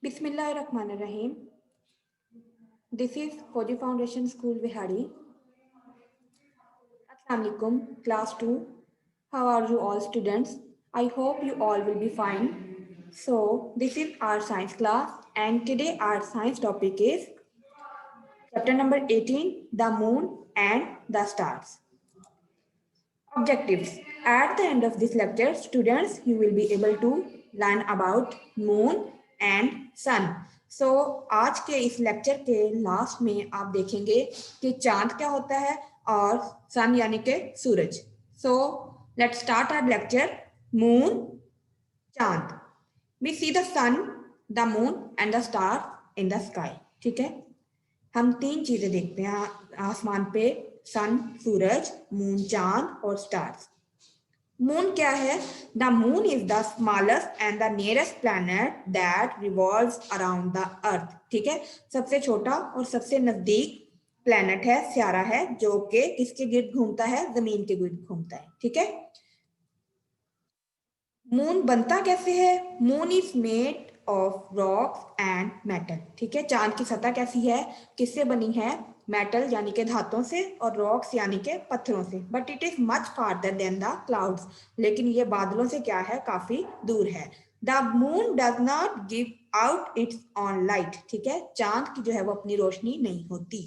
Bismillahirrahmanirrahim. This is Fauji Foundation School, Vihari. Assalamu alaikum, class 2. How are you all students? I hope you all will be fine. So, this is our science class and today our science topic is chapter number 18, the moon and the stars. Objectives. At the end of this lecture, students, you will be able to learn about moon and sun. So, आज के इस lecture के last में आप देखेंगे कि चांद क्या होता है और सन यानी कि सूरज. So, let's start our lecture. Moon, चांद. We see the sun, the moon and the stars in the sky. ठीक है? हम तीन चीजें देखते हैं आसमान पे, सन सूरज, मून चांद और स्टार्स. मून क्या है? The moon is the smallest and the nearest planet that revolves around the earth. ठीक है, सबसे छोटा और सबसे नजदीक प्लैनेट है, स्यारा है, जो कि किसके गिर्द घूमता है? जमीन के गिर्द घूमता है. ठीक है. मून बनता कैसे है? Moon is made of rocks and metal. ठीक है, चांद की सतह कैसी है? किससे बनी है? मेटल यानी के धातों से और रॉक्स यानी के पत्थरों से. But it is much farther than the clouds. लेकिन ये बादलों से क्या है? काफी दूर है. The moon does not give out its own light. ठीक है, चांद की जो है वो अपनी रोशनी नहीं होती.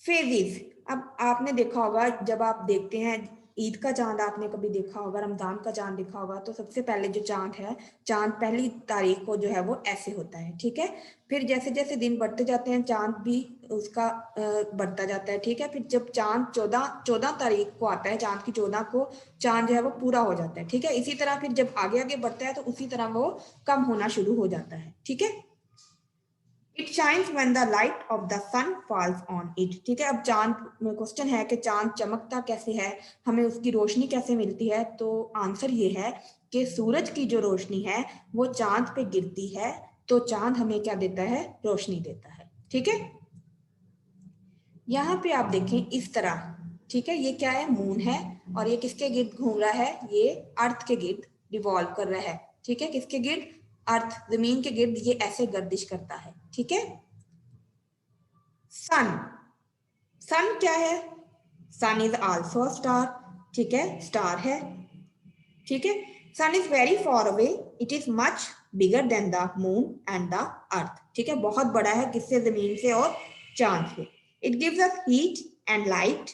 फेजेस. अब आपने देखा होगा, जब आप देखते हैं ईद का चांद, आपने कभी देखा होगा, रमजान का चांद देखा होगा, तो सबसे पहले जो चांद है, चांद पहली तारीख को जो है वो ऐसे होता है. ठीक है, फिर जैसे जैसे दिन बढ़ते जाते हैं चांद भी उसका बढ़ता जाता है. ठीक है, फिर जब चांद 14 तारीख को आता है, चांद की 14 को चांद जो है वो पूरा हो जाता है. ठीक है, इसी तरह फिर जब आगे आगे बढ़ता है तो उसी तरह वो कम होना शुरू हो जाता है. ठीक है. It shines when the light of the sun falls on it. ठीक है, अब चांद में क्वेश्चन है कि चांद चमकता कैसे है, हमें उसकी रोशनी कैसे मिलती है? तो आंसर ये है कि सूरज की जो रोशनी है वो चांद पे गिरती है, तो चांद हमें क्या देता है? रोशनी देता है. ठीक है, यहाँ पे आप देखें इस तरह. ठीक है, ये क्या है? मून है और ये किसके गिर्द घूम रहा है? ये अर्थ के गिर्द रिवॉल्व कर रहा है. ठीक है, किसके गिर्द? अर्थ, जमीन के गिर्द ये ऐसे गर्दिश करता है. ठीक है. सन. सन क्या है? Sun is also star. ठीक है, स्टार है. ठीक है. Sun is very far away. It is much bigger than the moon and the earth. ठीक है, बहुत बड़ा है. किससे? जमीन से और चांद से. It gives us heat and light.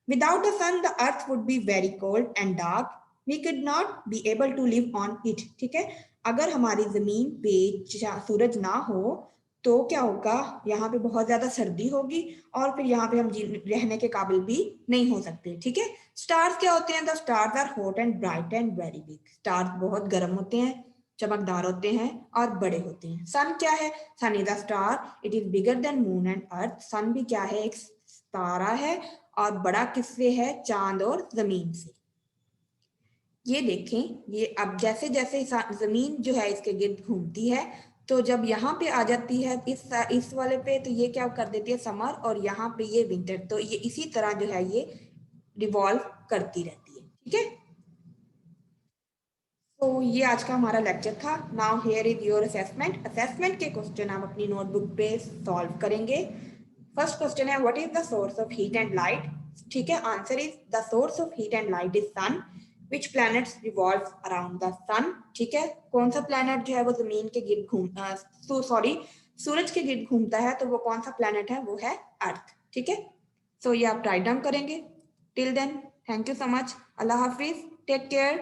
Without the sun the earth would be very cold and dark. We could not be able to live on it. ठीक है, अगर हमारी जमीन पे सूरज ना हो तो क्या होगा? यहाँ पे बहुत ज्यादा सर्दी होगी और फिर यहाँ पे हम रहने के काबिल भी नहीं हो सकते. ठीक है. स्टार्स क्या होते हैं? The stars are hot and bright and very big. Stars बहुत गर्म होते हैं, चमकदार होते हैं और बड़े होते हैं. सन क्या है? Sun is a star. It is bigger than moon and earth. Sun भी क्या है? एक तारा है और बड़ा किससे है? चांद और जमीन से. ये देखें, ये अब जैसे जैसे जमीन जो है इसके गिर्द घूमती है, तो जब यहाँ पे आ जाती है इस वाले पे, तो ये क्या कर देती है? समर. और यहाँ पे ये विंटर. तो ये इसी तरह जो है ये रिवॉल्व करती रहती है. ठीक है. तो ये आज का हमारा लेक्चर था. Now here is your assessment. Assessment के क्वेश्चन आप अपनी नोटबुक पे सॉल्व करेंगे. फर्स्ट क्वेश्चन है, what is the source of heat and light? ठीक है, answer is the source of heat and light is sun. Which planets revolve around the sun? ठीक है, कौन सा प्लैनेट जो है वो जमीन के गिर्द सूरज के गिर्द घूमता है, तो वो कौन सा प्लैनेट है? वो है अर्थ. ठीक है. सो ये आप राइट डाउन करेंगे. Till then, thank you so much. अल्लाह हाफिज. Take care.